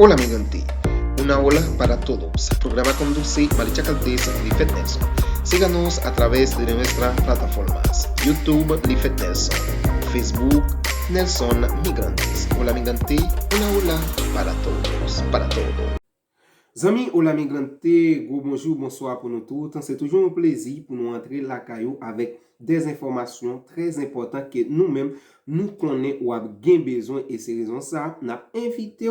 Hola migrante, una ola para todos. Programa conduce Maricha Caldés Lifet Nelson. Síganos a través de nuestras plataformas YouTube Lifet Nelson, Facebook Nelson Migrantes. Hola migrante, una ola para todos, para todos. Zami, hola migrante, gros bonjour, bonsoir pour nous tous. C'est toujours un plaisir pour nous entrer la caillou avec des informations très importantes que nous-mêmes nous connaissons ou avons besoin et c'est raison ça, nous avons invité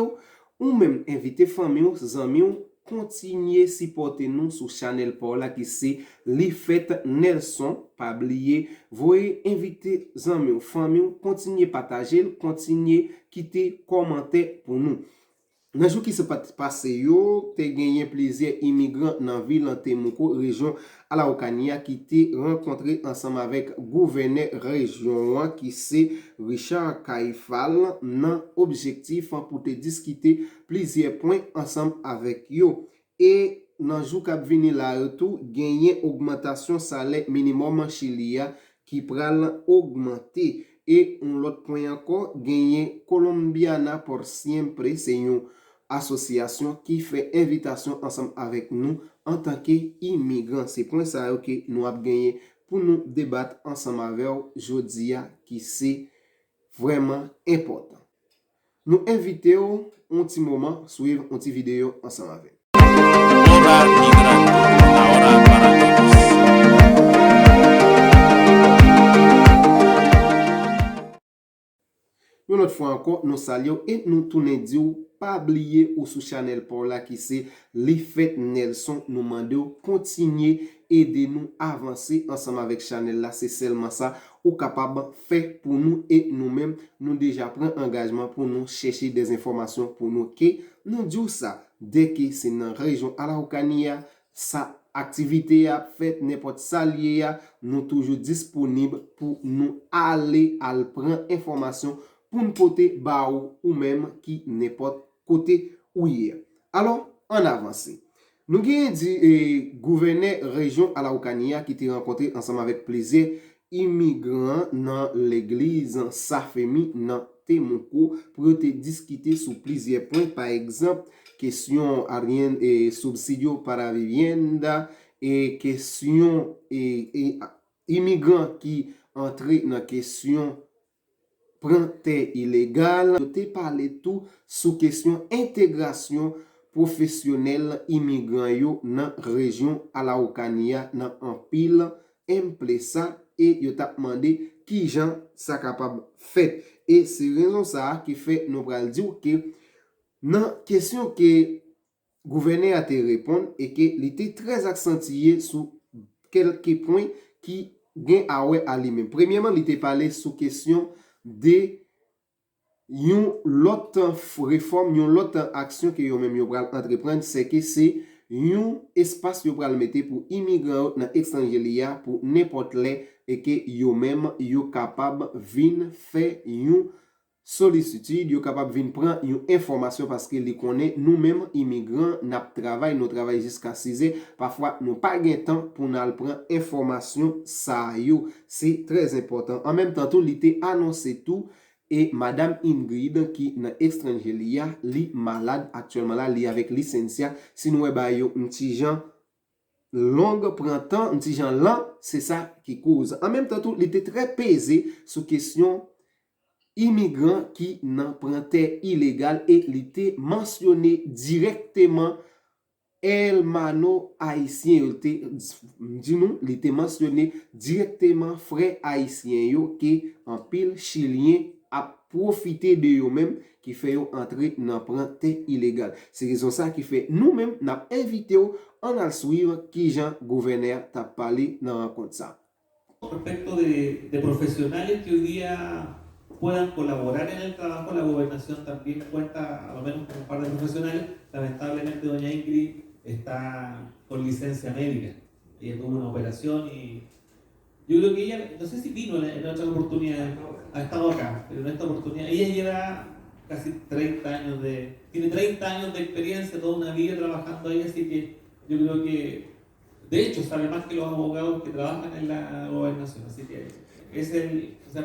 ou même invité famille ou zami ou continuer supporter nous sur channel pour là qui c'est Lifet Nelson, pas oublier, voyez inviter zami ou famille ou continuer partager, continuer quitter commenter pour nous. Nan jou ki se pase yo, te genyen plezir imigran nan vil nan Temuco, region Araucania, ki te renkontre ansam avek gouverneur region ki se Richard Kaifal nan objektif pou te diskite plezir point ansam avek yo. E nan jou kap vini la yo tou, genyen augmentation salaire minimum en Chilia ki pral augmente. Et un lot point encore, genyen Colombiana por siempre, se yon association qui fait invitation ensemble avec nous en tant qu'immigrants. C'est point ça que nous avons gagné pour nous débattre ensemble avec Jodia qui c'est vraiment important. Nous invitons un petit moment suivre une petite vidéo ensemble avec. Hola migrante, ahora para todos. Une autre fois encore, nous saluons et nous tournons dire pas oublier ou sous channel pour là qui c'est Lifet Nelson nous demandons continuer aider nous avancer ensemble avec channel là, c'est seulement ça ou capable faire pour nous et nous-mêmes nous déjà prend engagement pour nous chercher des informations pour nous que nous disons ça dès que c'est dans région Araucania ça activité a fait n'importe ça lié nous toujours disponible pour nous aller à prendre information pour nous côté ba ou même qui n'importe côté où hier. Alors, en avance. Nous avons dit gouverneur région Araucania qui était rencontré ensemble avec plaisir immigrants dans l'église Safemi dans Temuco pour te discuter sur plusieurs points. Par exemple, question arrière et subsidio para vivienda et question immigrants qui entrent dans question prend terre illégale. Je t'ai parlé tout sous question intégration professionnelle immigrant yo dans région Araucania dans en pile ça et yo t'a demandé qui gens ça capable fait et c'est raison ça qui fait nous pral dire que dans question que gouverneur a te répondre et que il était très accentué sur quelques points qui gain à ouais à lui-même. Premièrement, il était parlé sous question de yon l'autre réforme, yon l'autre action que yon même yon pral entreprendre, c'est que c'est yon espace yon pral mettre pour immigrants dans extranjeria pour n'importe les et que yon même yon capable vinn faire yon sollicitude, yon capable vinn prendre yon information parce que les connaît nous-mêmes immigrants n'a travail, nous travail jusqu'à 6 heures, parfois nous pas gain temps pour nous prendre information ça yo, c'est très important. En même temps tout l'été annoncé tout et madame Ingrid qui dans extranjeria li malade actuellement là li avec licencia si nous ba yo un petit gens longue prend temps un petit gens lent c'est ça qui cause. En même temps tout il était très pesé sur question immigrants qui n'en prend terre illégale et il était mentionné directement El Mano haïtien dis-nous il était mentionné directement frère haïtien yo qui en pile chilien a profiter de eux-mêmes qui fait entrer dans prendre terre illégale. C'est raison ça qui fait nous-mêmes n'a invité on a suivre qui Jean gouverneur t'a parlé dans rencontre ça. Respecto de profesionales que hoy día puedan colaborar en el trabajo, la gobernación también cuenta a lo menos con un par de profesionales. Lamentablemente doña Ingrid está con licencia médica. Ella tuvo una operación y yo creo que ella, no sé si vino en otra oportunidad, ha estado acá, pero en esta oportunidad, ella lleva casi 30 años tiene 30 años de experiencia, toda una vida trabajando ahí, así que yo creo que, de hecho, sabe más que los abogados que trabajan en la gobernación, así que es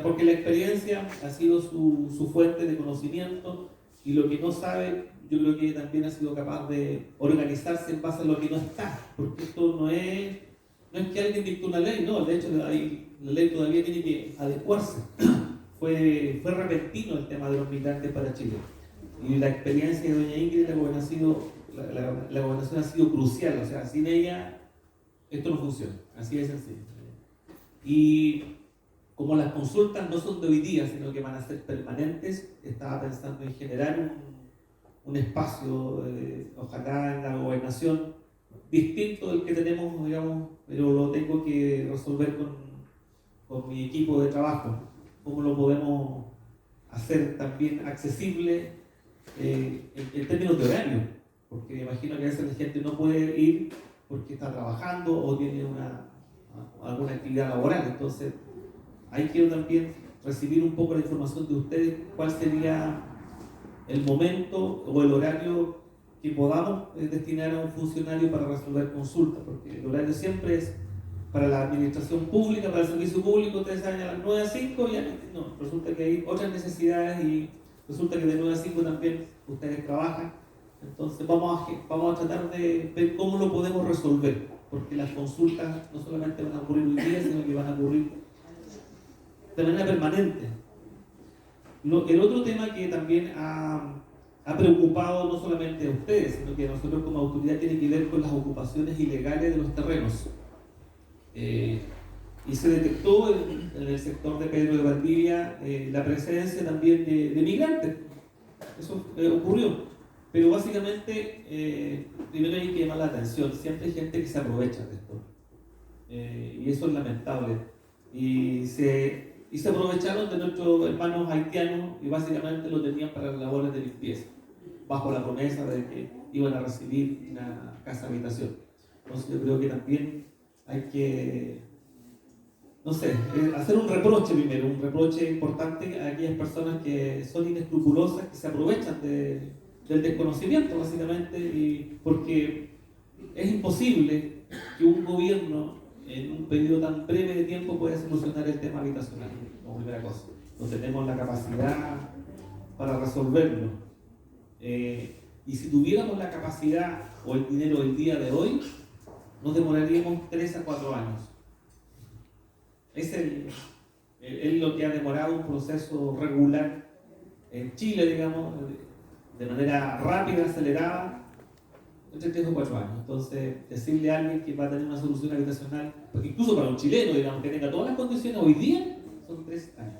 porque la experiencia ha sido su fuente de conocimiento y lo que no sabe, yo creo que también ha sido capaz de organizarse en base a lo que no está, porque esto no es que alguien dictó una ley, no, de hecho la ley todavía tiene que adecuarse. Fue repentino el tema de los migrantes para Chile, y la experiencia de doña Ingrid, la gobernación ha sido crucial, o sea, sin ella esto no funciona, así de sencillo. Y como las consultas no son de hoy día, sino que van a ser permanentes, estaba pensando en generar un espacio, ojalá en la gobernación, distinto del que tenemos, digamos, pero lo tengo que resolver con mi equipo de trabajo. ¿Cómo lo podemos hacer también accesible en términos de horario? Porque me imagino que a veces la gente no puede ir porque está trabajando o tiene alguna actividad laboral. Entonces, ahí quiero también recibir un poco la información de ustedes, cuál sería el momento o el horario que podamos destinar a un funcionario para resolver consultas, porque el horario siempre es para la administración pública, para el servicio público, ustedes saben, a las 9 a 5, y no, resulta que hay otras necesidades y resulta que de 9 a 5 también ustedes trabajan. Entonces vamos a tratar de ver cómo lo podemos resolver, porque las consultas no solamente van a ocurrir hoy día, sino que van a ocurrir de manera permanente. El otro tema que también ha preocupado no solamente a ustedes, sino que a nosotros como autoridad, tiene que ver con las ocupaciones ilegales de los terrenos. Y se detectó en el sector de Pedro de Valdivia la presencia también de migrantes. Eso ocurrió. Pero básicamente, primero hay que llamar la atención. Siempre hay gente que se aprovecha de esto. Y eso es lamentable. Y se aprovecharon de nuestros hermanos haitianos y básicamente lo tenían para las labores de limpieza, bajo la promesa de que iban a recibir una casa habitación. Entonces yo creo que también hay que, no sé, hacer un reproche primero, un reproche importante a aquellas personas que son inescrupulosas, que se aprovechan del desconocimiento básicamente, y porque es imposible que un gobierno en un periodo tan breve de tiempo pueda solucionar el tema habitacional, como primera cosa. No tenemos la capacidad para resolverlo. Y si tuviéramos la capacidad o el dinero el día de hoy, nos demoraríamos 3 a 4 años. Es lo que ha demorado un proceso regular en Chile, digamos, de manera rápida, acelerada, entre 3 o 4 años. Entonces, decirle a alguien que va a tener una solución habitacional, porque incluso para un chileno, digamos, que tenga todas las condiciones hoy día, son 3 años.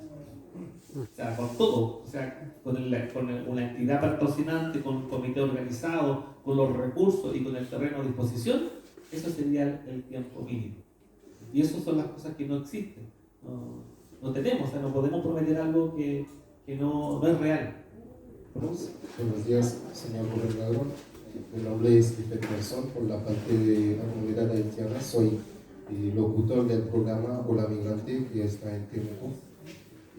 O sea, con todo, o sea, con una entidad patrocinante, con un comité organizado, con los recursos y con el terreno a disposición, eso sería el tiempo mínimo. Y esas son las cosas que no existen. No tenemos, o sea, no podemos prometer algo que no es real. Buenos días, señor gobernador. Mi nombre es Liffet Nelson, por la parte de la comunidad haitiana. Soy locutor del programa Hola Migrante, que está en Temuco.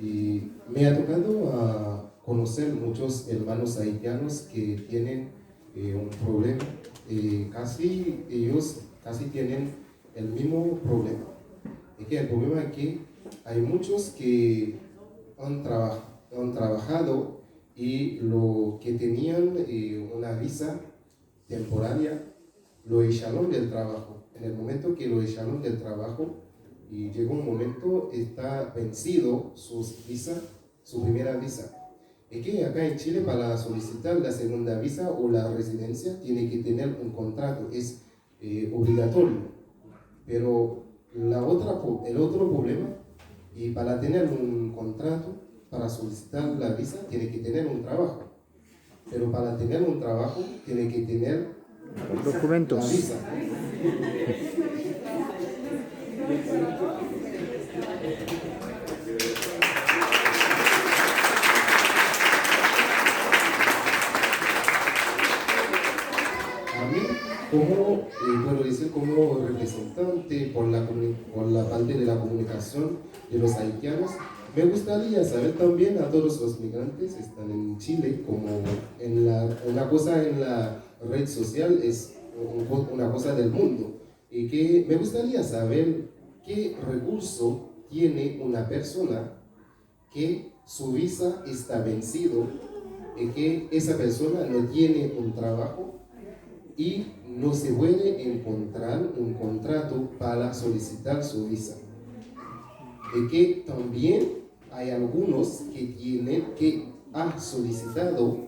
Y me ha tocado conocer muchos hermanos haitianos que tienen un problema. Ellos casi tienen el mismo problema. Es que el problema es que hay muchos que han trabajado y lo que tenían una visa temporaria lo echaron del trabajo. En el momento que lo echaron del trabajo, y llegó un momento, está vencido su primera visa. Es que acá en Chile, para solicitar la segunda visa o la residencia, tiene que tener un contrato, es obligatorio. Pero el otro problema, y para tener un contrato, para solicitar la visa, tiene que tener un trabajo. Pero para tener un trabajo, tiene que tener documentos. la visa. Como representante por la parte de la comunicación de los haitianos, me gustaría saber también a todos los migrantes que están en Chile, como una cosa en la red social es una cosa del mundo, y que me gustaría saber qué recurso tiene una persona que su visa está vencido es que esa persona no tiene un trabajo y no se puede encontrar un contrato para solicitar su visa. Es que también hay algunos que han solicitado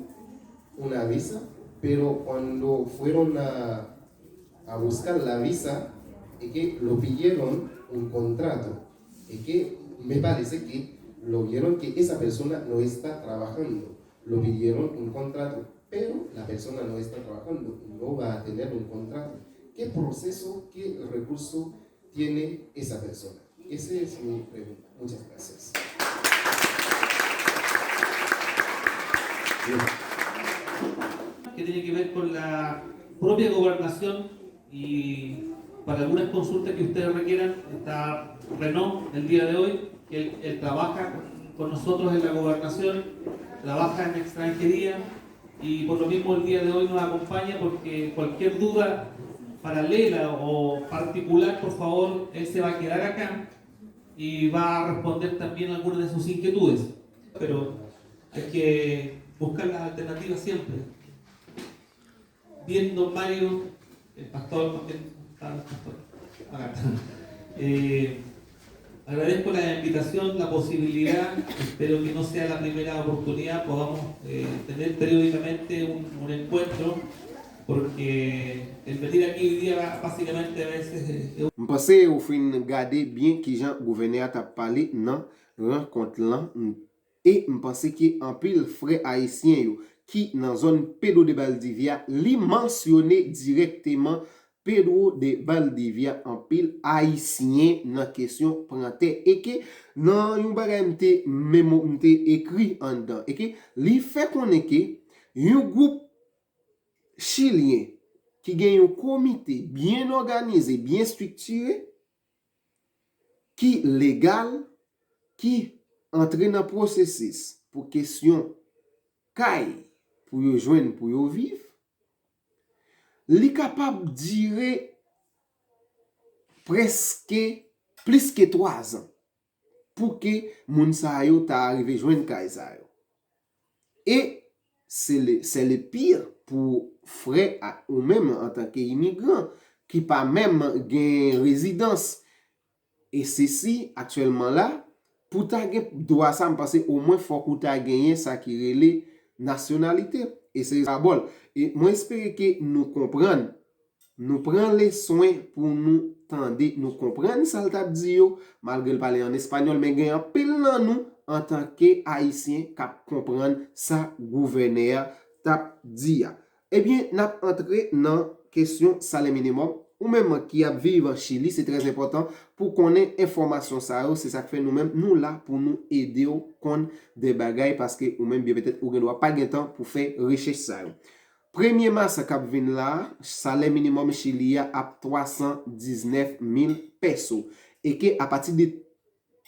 una visa, pero cuando fueron a buscar la visa, es que lo pidieron un contrato. Es que me parece que lo vieron que esa persona no está trabajando. Lo pidieron un contrato, pero la persona no está trabajando, no va a tener un contrato. ¿Qué proceso, qué recurso tiene esa persona? Esa es mi pregunta. Muchas gracias. Que tiene que ver con la propia gobernación y para algunas consultas que ustedes requieran, está Renaud el día de hoy, que él trabaja con nosotros en la gobernación, trabaja en extranjería y por lo mismo el día de hoy nos acompaña porque cualquier duda paralela o particular, por favor, él se va a quedar acá y va a responder también algunas de sus inquietudes. Pero hay que buscar las alternativas siempre. Bien, don Mario, el pastor, también está el pastor. Acá está. Agradezco la invitación, la posibilidad, espero que no sea la primera oportunidad, podamos tener periódicamente un encuentro, porque el venir aquí hoy día básicamente a veces M'pense ou fin gade bien ki jan gouverneur tap pale nan renkont lan e m'pense ki an pil fre haisyen yo ki nan zon Pedro de Valdivia li mensyone direkteman Pedro de Valdivia an pil haisyen nan kesyon prante e ke nan yon bagay mte ekri an dan e ke li fe konen ke yon group chilien qui gagne un comité bien organisé, bien structuré, qui légal, qui entre dans le processus pour question caille, pour yo joindre, pour yo vivre, li capable de durer presque plus que 3 ans pour que moun sa yo ta arrivé joindre caille sa yo. Et c'est le pire pour frère ou même en tant qu'immigrant qui pas même gain résidence. Et ceci actuellement là, pour ta droit ça me passer au moins faut que ta gagné ça qui relève nationalité et c'est ça bol. Et moi espère que nous comprendre, nous prendre les soins pour nous tendre, nous comprendre ça le t'a dit yo malgré le parler en espagnol mais gain en pile dans nous en tant que haïtien cap comprendre ça gouverneur t'a dit. Eh bien, n'a entré dans question salaire minimum ou même qui a vivre en Chili, c'est très important pour qu'on ait information ça, c'est ça que fait nous-mêmes nous là pour nous aider au qu'on des bagailles parce que ou même bien peut-être ou doit pas de temps pour faire recherche ça. Premier mars cap vinn là, salaire minimum Chili à 319 000 pesos et que à partir de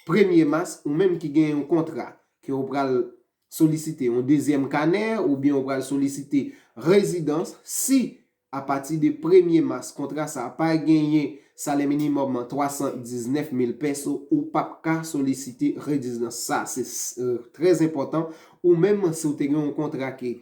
1er mars ou même qui gagne un contrat que on pral solliciter un deuxième carnet ou bien on pral solliciter résidence si à partir de 1er mars contrat ça pas gagné salaire minimum 319 000 pesos ou pas qu'à solliciter résidence ça c'est très important ou même si vous avez un contrat qui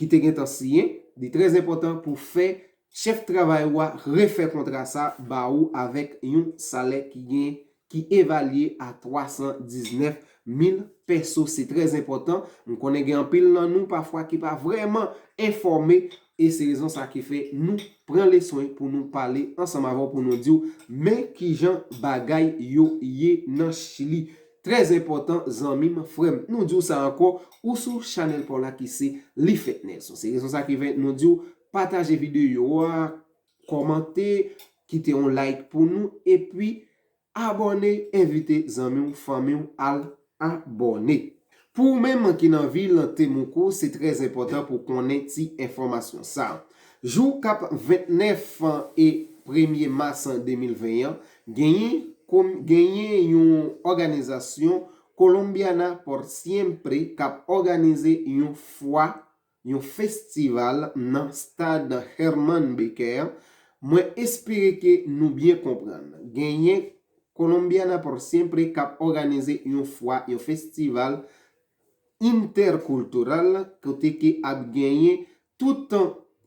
est ancien c'est très important pour faire chef travail ou refaire contrat ça ba ou avec un salaire qui évalue à 319 000 pesos. C'est très important. Nous connaissons un pile dans nous parfois qui pas vraiment informé et c'est raison ça qui fait nous prendre les soins pour nous parler ensemble avant pour nous dire mais qui gens bagay yo yé dans Chili. Très important, zanmim, frère. Nous disons ça encore ou sur channel pour la qui c'est Lifet Nelson. C'est raison ça qui fait nous dire partager vidéo, commenter, quitter un like pour nous et puis abonner, inviter zanmim, famille à abonner. Pour même qui dans ville Temuco, c'est très important pour connaître ces informations ça. Jour cap 29 et 1er mars 2021, gagné une organisation Colombiana por Siempre qui organisé une fois un festival dans stade Herman Becker. Moi espérer que nous bien comprendre. Gagné Colombiana por Siempre qui organisé une fois un festival intercultural kote ki ap genye tout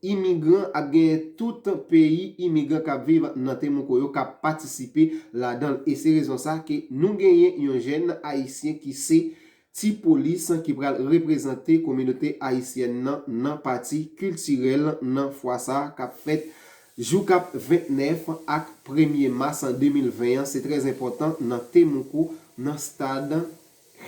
immigrant ap genye tout pays immigrant kap vive nan Temuco yo kap participer la dan. Et c'est raison ça que nous genye yon jeune haïtien qui c'est ti police qui pral représenter communauté haïtienne nan parti culturel nan fwa sa kap fait jou kap 29 ak 1er mars en 2021. C'est très important nan Temuco nan stade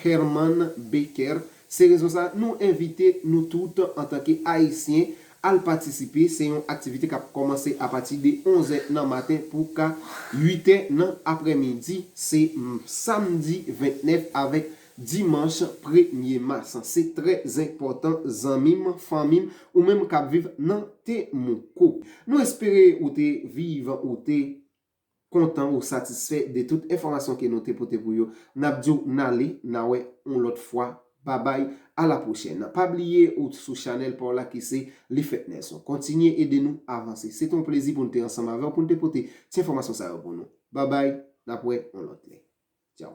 Herman Becker. C'est raison ça nous inviter nous toutes en tant que haïtiens à participer. C'est une activité qui a commencé à partir de 11h dans matin pour 8h dans après-midi. C'est samedi 29 avec dimanche 1er mars. C'est très important, zanmim, famille ou même qui vivent dans Temuco. Nous espérons ou te vivre ou te content ou satisfait de toute information que nous te pote pour yo. N'abdou nale, nawe on l'autre fois. Bye bye, à la prochaine. Pas oublier ou sous channel pour la qui c'est les fitness. Continuez, aidez-nous à avancer. C'est un plaisir pour nous être ensemble avec pour nous te pote cette information ça pour nous. Bye bye, d'après on l'autre. Ciao.